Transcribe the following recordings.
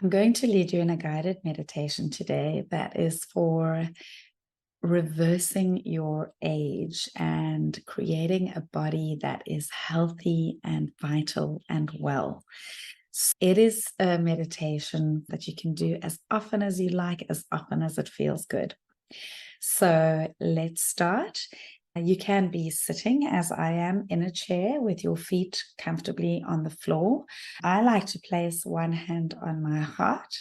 I'm going to lead you in a guided meditation today that is for reversing your age and creating a body that is healthy and vital and well. It is a meditation that you can do as often as you like, as often as it feels good. So let's start. You can be sitting, as I am, in a chair with your feet comfortably on the floor. I like to place one hand on my heart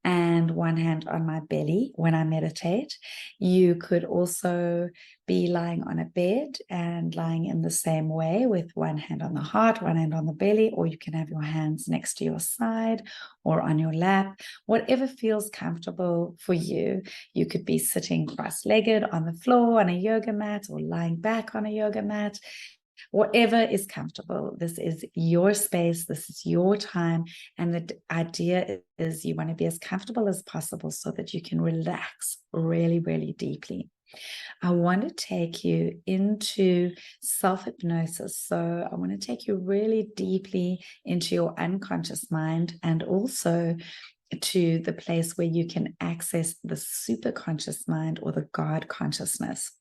and one hand on my belly when I meditate. You could also be lying on a bed and lying in the same way with one hand on the heart, one hand on the belly, or you can have your hands next to your side or on your lap, whatever feels comfortable for you. You could be sitting cross-legged on the floor on a yoga mat or lying back on a yoga mat. Whatever is comfortable. This is your space. This is your time. And the idea is you want to be as comfortable as possible so that you can relax really, really deeply. I want to take you into self-hypnosis. So I want to take you really deeply into your unconscious mind and also to the place where you can access the superconscious mind or the God consciousness.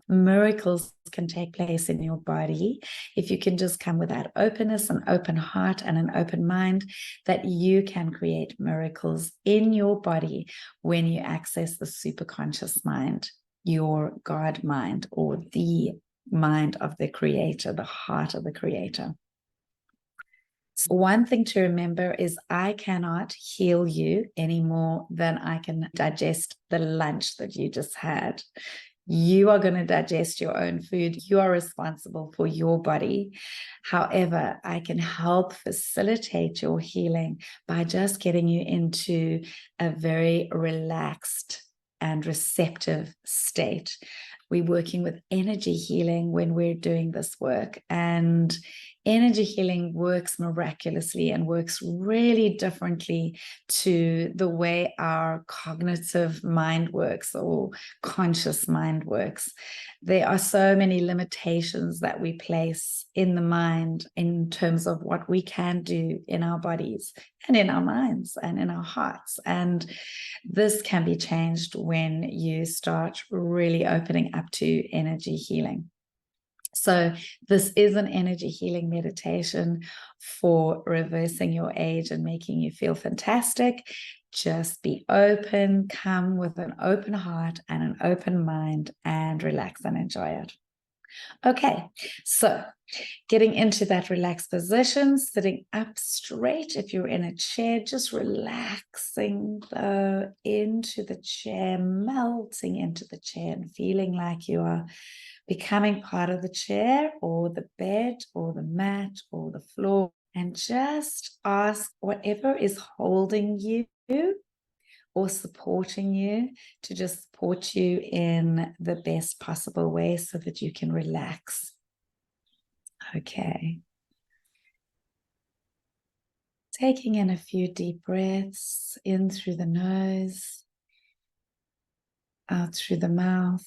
Miracles can take place in your body if you can just come with that openness, an open heart, and an open mind, that you can create miracles in your body when you access the superconscious mind, your God mind, or the mind of the creator, the heart of the creator. One thing to remember is I cannot heal you any more than I can digest the lunch that you just had. You are going to digest your own food. You are responsible for your body. However, I can help facilitate your healing by just getting you into a very relaxed and receptive state. We're working with energy healing when we're doing this work, and energy healing works miraculously and works really differently to the way our cognitive mind works or conscious mind works. There are so many limitations that we place in the mind in terms of what we can do in our bodies and in our minds and in our hearts. And this can be changed when you start really opening up to energy healing. So this is an energy healing meditation for reversing your age and making you feel fantastic. Just be open, come with an open heart and an open mind, and relax and enjoy it. Okay, so getting into that relaxed position, sitting up straight. If you're in a chair, just relaxing into the chair, melting into the chair and feeling like you are becoming part of the chair or the bed or the mat or the floor, and just ask whatever is holding you or supporting you to just support you in the best possible way so that you can relax. Okay. Taking in a few deep breaths, in through the nose, out through the mouth.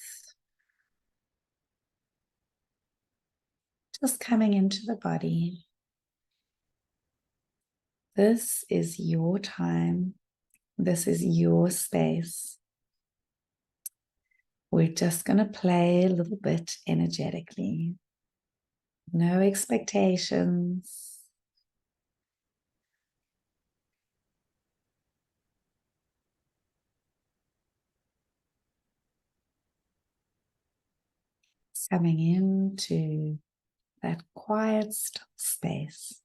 Just coming into the body. This is your time. This is your space. We're just going to play a little bit energetically. No expectations. Coming into that quiet, still space.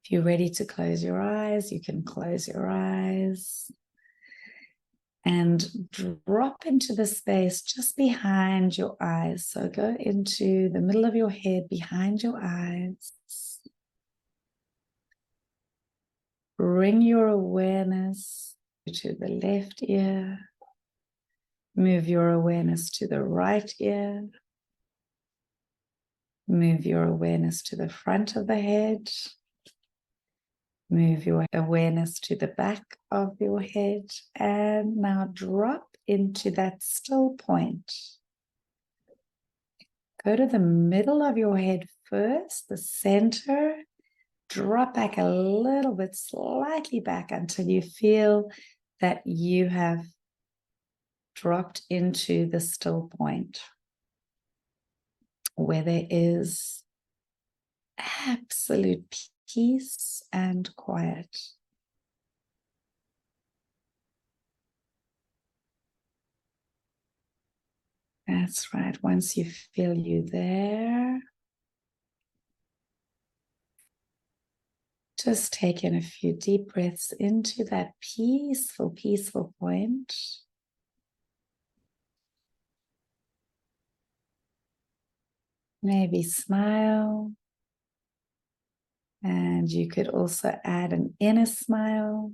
If you're ready to close your eyes, you can close your eyes and drop into the space just behind your eyes. So go into the middle of your head, behind your eyes. Bring your awareness to the left ear. Move your awareness to the right ear. Move your awareness to the front of the head. Move your awareness to the back of your head. And now drop into that still point. Go to the middle of your head first, the center. drop back a little bit, slightly back, until you feel that you have dropped into the still point where there is absolute peace and quiet. That's right. Once you feel you there, just take in a few deep breaths into that peaceful, peaceful point. Maybe smile. And you could also add an inner smile.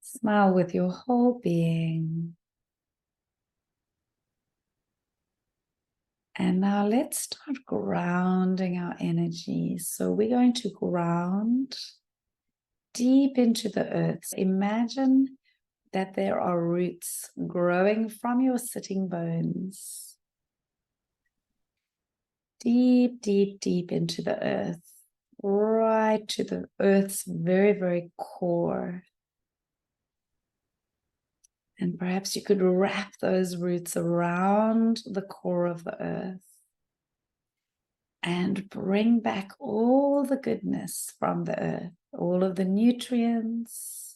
Smile with your whole being. And now let's start grounding our energy. So we're going to ground deep into the earth. Imagine that there are roots growing from your sitting bones. Deep, deep, deep into the earth. Right to the earth's very, very core. And perhaps you could wrap those roots around the core of the earth and bring back all the goodness from the earth, all of the nutrients,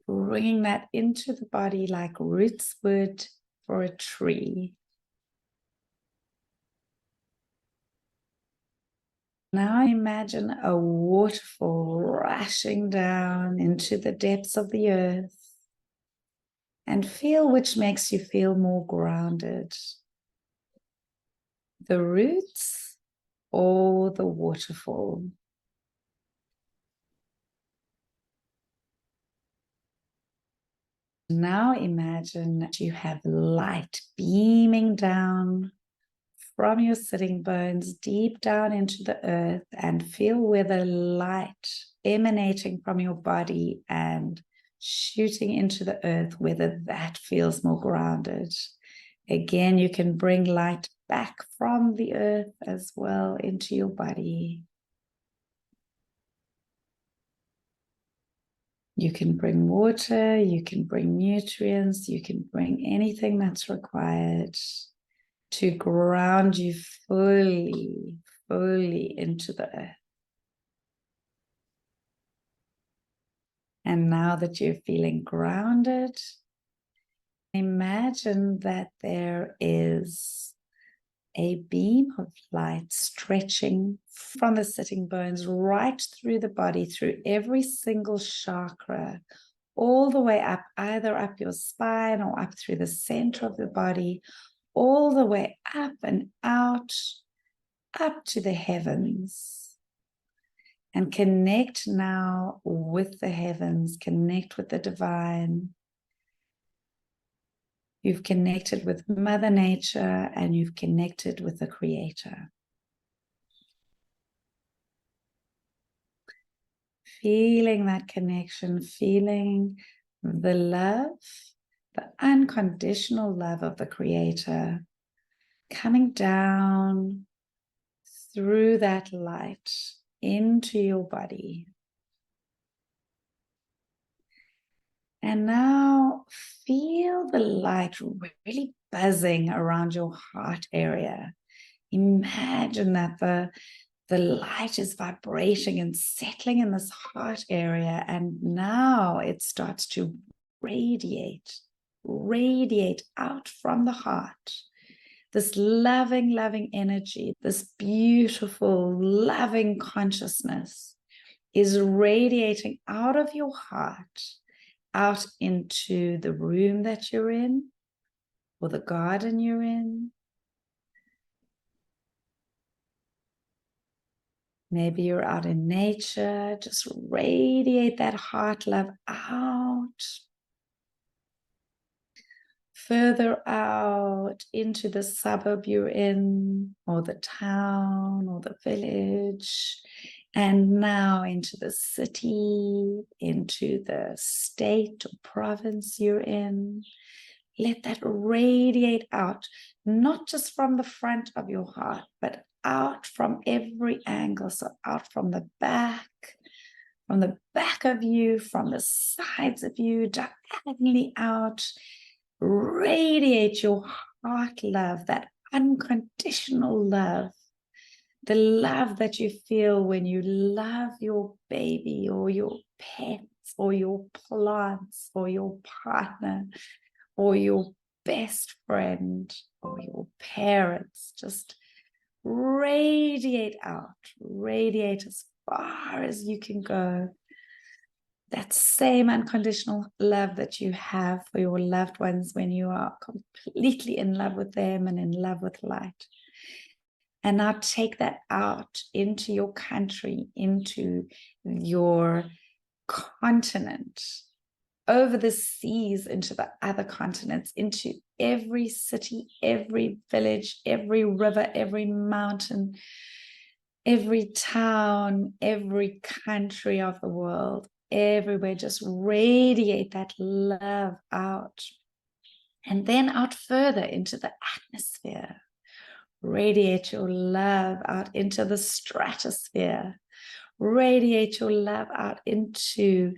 bringing that into the body like roots would for a tree. Now imagine a waterfall rushing down into the depths of the earth, and feel which makes you feel more grounded. The roots or the waterfall. Now imagine that you have light beaming down from your sitting bones deep down into the earth, and feel where the light emanating from your body and shooting into the earth, whether that feels more grounded. Again, you can bring light back from the earth as well into your body. You can bring water, you can bring nutrients, you can bring anything that's required to ground you fully, fully into the earth. And now that you're feeling grounded, imagine that there is a beam of light stretching from the sitting bones right through the body, through every single chakra, all the way up, either up your spine or up through the center of the body, all the way up and out, up to the heavens. And connect now with the heavens, connect with the divine. You've connected with Mother Nature and you've connected with the Creator. Feeling that connection, feeling the love, the unconditional love of the Creator coming down through that light into your body. And now feel the light really buzzing around your heart area. Imagine that the light is vibrating and settling in this heart area, and now it starts to radiate out from the heart. This loving, loving energy, this beautiful, loving consciousness is radiating out of your heart, out into the room that you're in, or the garden you're in. Maybe you're out in nature. Just radiate that heart love out. Further out into the suburb you're in, or the town, or the village. And now into the city, into the state or province you're in. Let that radiate out, not just from the front of your heart, but out from every angle. So out from the back of you, from the sides of you, diagonally out. Radiate your heart love, that unconditional love, the love that you feel when you love your baby or your pets or your plants or your partner or your best friend or your parents. Just radiate out, radiate as far as you can go. That same unconditional love that you have for your loved ones when you are completely in love with them and in love with light. And now take that out into your country, into your continent, over the seas, into the other continents, into every city, every village, every river, every mountain, every town, every country of the world, everywhere. Just radiate that love out. And then out further into the atmosphere. Radiate your love out into the stratosphere. Radiate your love out into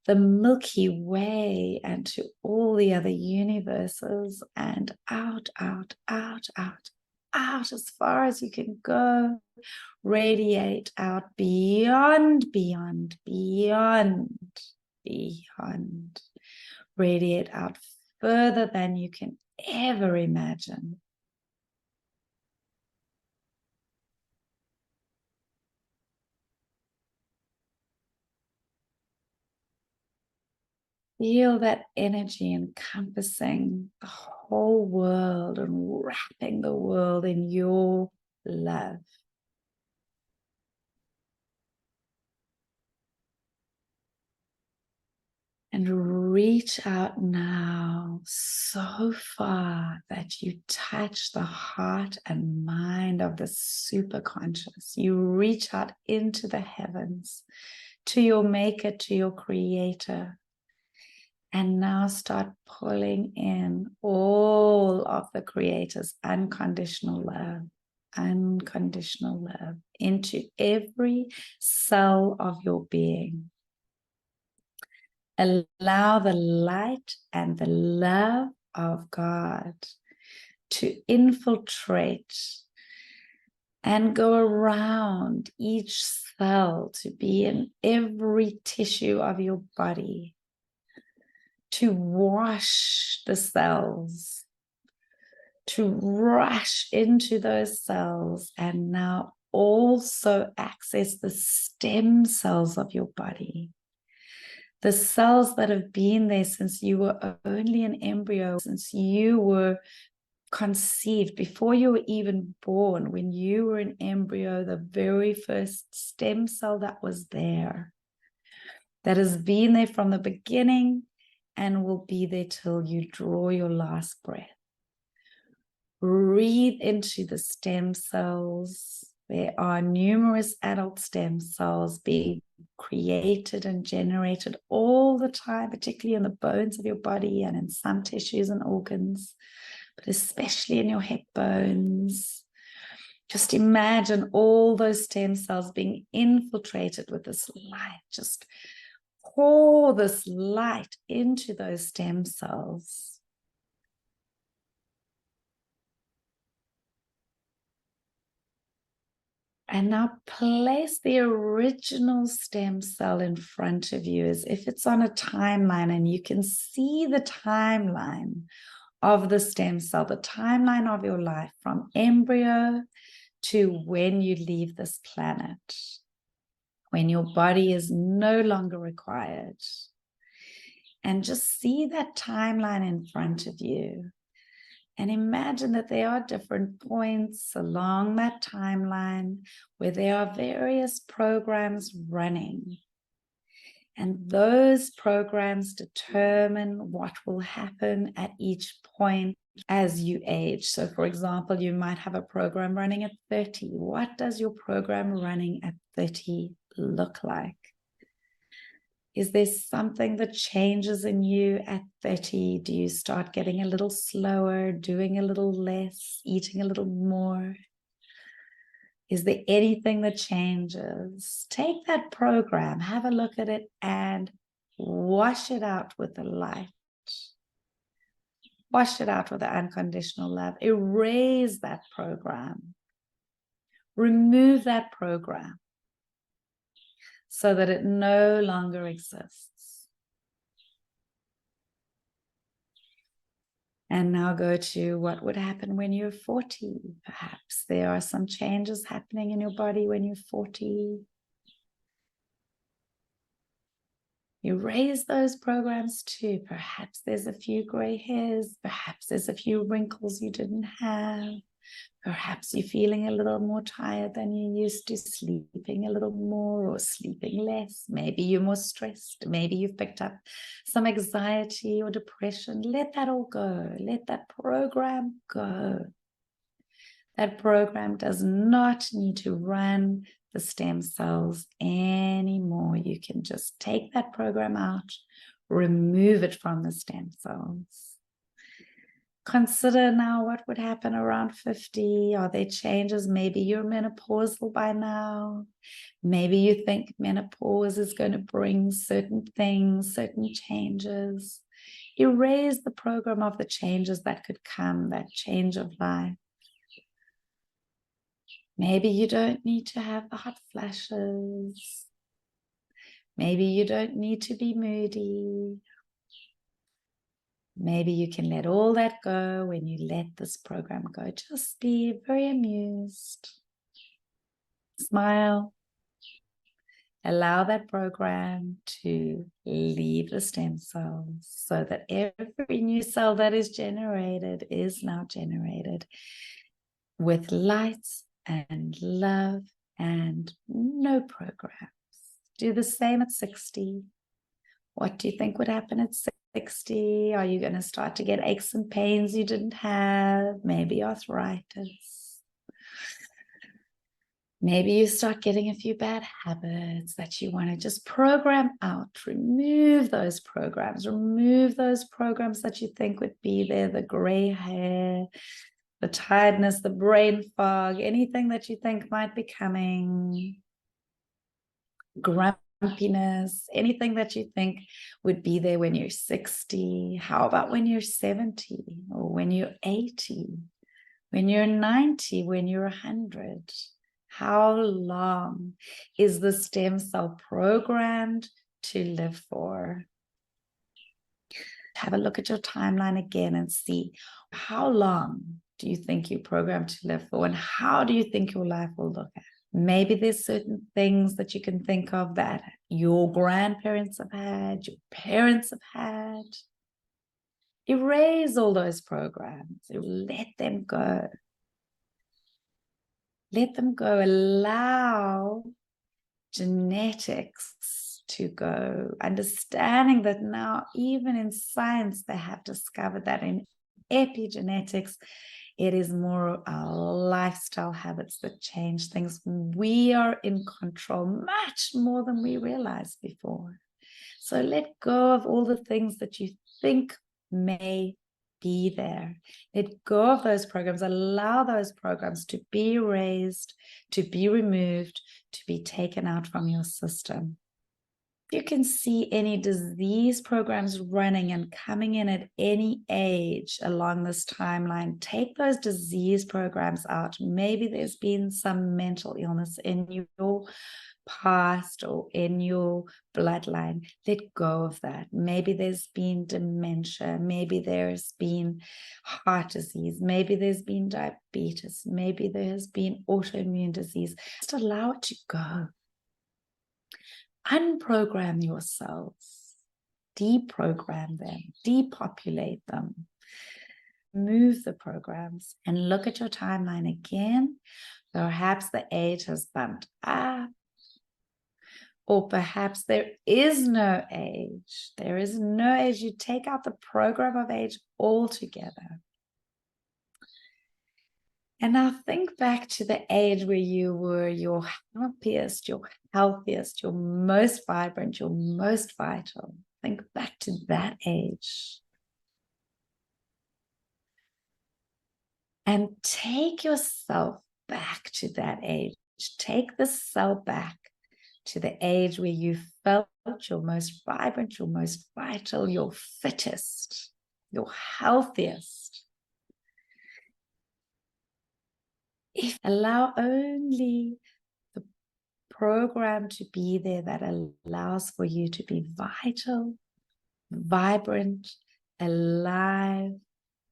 the Milky Way and to all the other universes, and out, out, out, out, out as far as you can go. Radiate out beyond, beyond, beyond, beyond. Radiate out further than you can ever imagine. Feel that energy encompassing the whole world and wrapping the world in your love. And reach out now so far that you touch the heart and mind of the superconscious. You reach out into the heavens, to your maker, to your creator. And now start pulling in all of the creator's unconditional love into every cell of your being. Allow the light and the love of God to infiltrate and go around each cell, to be in every tissue of your body, to wash the cells, to rush into those cells, and now also access the stem cells of your body. The cells that have been there since you were only an embryo, since you were conceived, before you were even born, when you were an embryo, the very first stem cell that was there, that has been there from the beginning and will be there till you draw your last breath. Breathe into the stem cells. There are numerous adult stem cells being created and generated all the time, particularly in the bones of your body and in some tissues and organs, but especially in your hip bones. Just imagine all those stem cells being infiltrated with this light. Just pour this light into those stem cells. And now place the original stem cell in front of you as if it's on a timeline, and you can see the timeline of the stem cell, the timeline of your life from embryo to when you leave this planet, when your body is no longer required. And just see that timeline in front of you. And imagine that there are different points along that timeline where there are various programs running. And those programs determine what will happen at each point as you age. So, for example, you might have a program running at 30. What does your program running at 30 look like? Is there something that changes in you at 30? Do you start getting a little slower, doing a little less, eating a little more? Is there anything that changes? Take that program, have a look at it, and wash it out with the light. Wash it out with the unconditional love. Erase that program. Remove that program so that it no longer exists. And now go to what would happen when you're 40. Perhaps there are some changes happening in your body when you're 40. Erase those programs too. Perhaps there's a few gray hairs. Perhaps there's a few wrinkles you didn't have. Perhaps you're feeling a little more tired than you used to, sleeping a little more or sleeping less. Maybe you're more stressed. Maybe you've picked up some anxiety or depression. Let that all go. Let that program go. That program does not need to run the stem cells anymore. You can just take that program out, remove it from the stem cells. Consider now what would happen around 50. Are there changes? Maybe you're menopausal by now. Maybe you think menopause is going to bring certain things, certain changes. Erase the program of the changes that could come, that change of life. Maybe you don't need to have the hot flashes. Maybe you don't need to be moody. Maybe you can let all that go when you let this program go. Just be very amused. Smile. Allow that program to leave the stem cells so that every new cell that is generated is now generated with light and love and no programs. Do the same at 60. What do you think would happen at 60? Are you going to start to get aches and pains you didn't have? Maybe arthritis. Maybe you start getting a few bad habits that you want to just program out. Remove those programs. Remove those programs that you think would be there, the gray hair, the tiredness, the brain fog, anything that you think might be coming, grumpiness, anything that you think would be there when you're 60. How about when you're 70 or when you're 80, when you're 90, when you're 100? How long is the stem cell programmed to live for? Have a look at your timeline again and see how long do you think you're programmed to live for, and how do you think your life will look at? Maybe there's certain things that you can think of that your grandparents have had, your parents have had. Erase all those programs. Let them go. Let them go. Allow genetics to go. Understanding that now, even in science, they have discovered that in epigenetics, it is more our lifestyle habits that change things. We are in control much more than we realized before. So let go of all the things that you think may be there. Let go of those programs. Allow those programs to be erased, to be removed, to be taken out from your system. You can see any disease programs running and coming in at any age along this timeline. Take those disease programs out. Maybe there's been some mental illness in your past or in your bloodline. Let go of that. Maybe there's been dementia. Maybe there's been heart disease. Maybe there's been diabetes. Maybe there's been autoimmune disease. Just allow it to go. Unprogram your cells, deprogram them, depopulate them, move the programs, and look at your timeline again. Perhaps the age has bumped up, or perhaps there is no age. There is no age. You take out the program of age altogether. And now think back to the age where you were your happiest, your healthiest, your most vibrant, your most vital. Think back to that age. And take yourself back to that age. Take the self back to the age where you felt your most vibrant, your most vital, your fittest, your healthiest. If allow only the program to be there that allows for you to be vital, vibrant, alive,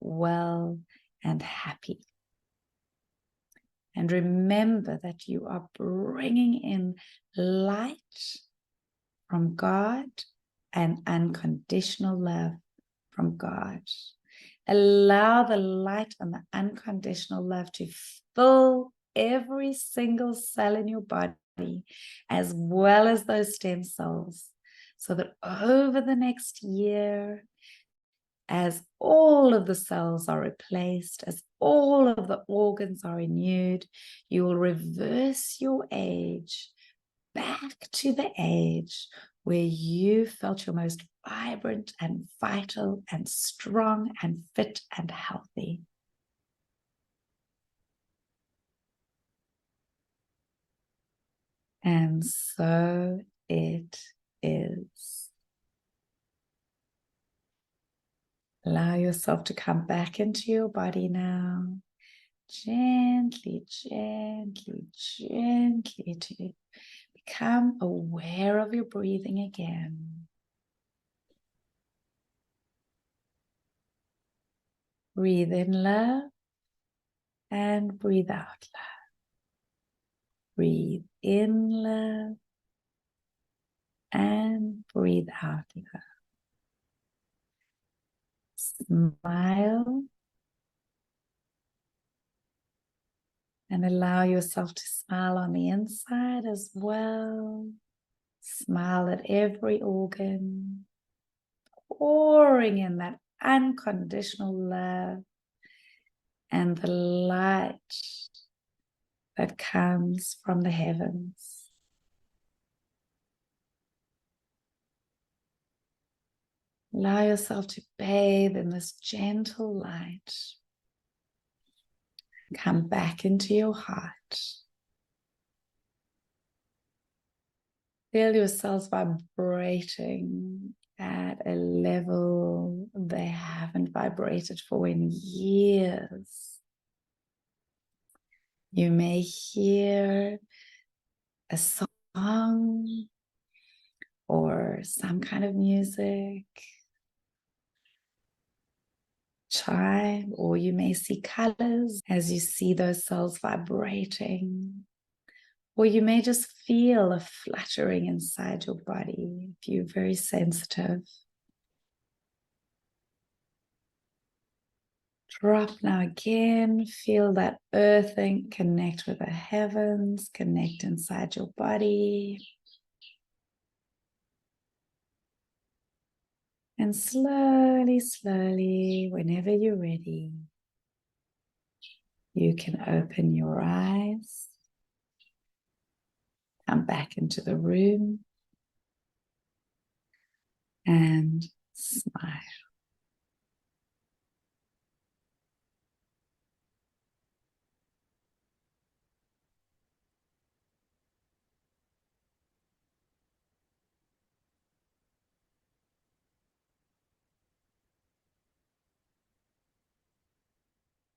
well, and happy. And remember that you are bringing in light from God and unconditional love from God. Allow the light and the unconditional love to fill every single cell in your body, as well as those stem cells, so that over the next year, as all of the cells are replaced, as all of the organs are renewed, you will reverse your age back to the age where you felt your most vibrant and vital and strong and fit and healthy. And so it is. Allow yourself to come back into your body now. Gently, gently, gently to become aware of your breathing again. Breathe in love and breathe out love. Breathe in love and breathe out love. Smile and allow yourself to smile on the inside as well. Smile at every organ, pouring in that unconditional love and the light that comes from the heavens. Allow yourself to bathe in this gentle light. Come back into your heart. Feel yourselves vibrating at a level they haven't vibrated for in years. You may hear a song or some kind of music, chime, or you may see colors as you see those cells vibrating. Or you may just feel a fluttering inside your body if you're very sensitive. Drop now again. Feel that earthing, connect with the heavens, connect inside your body. And slowly, slowly, whenever you're ready, you can open your eyes. Come back into the room and smile.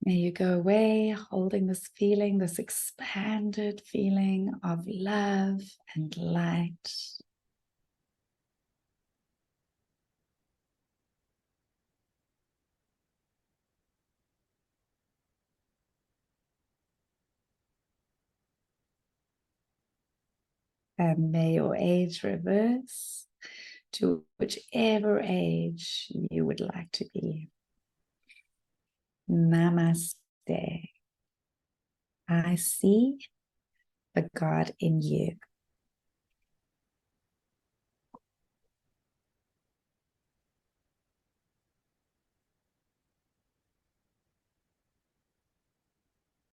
May you go away holding this feeling, this expanded feeling of love and light. And may your age reverse to whichever age you would like to be. Namaste. I see the God in you.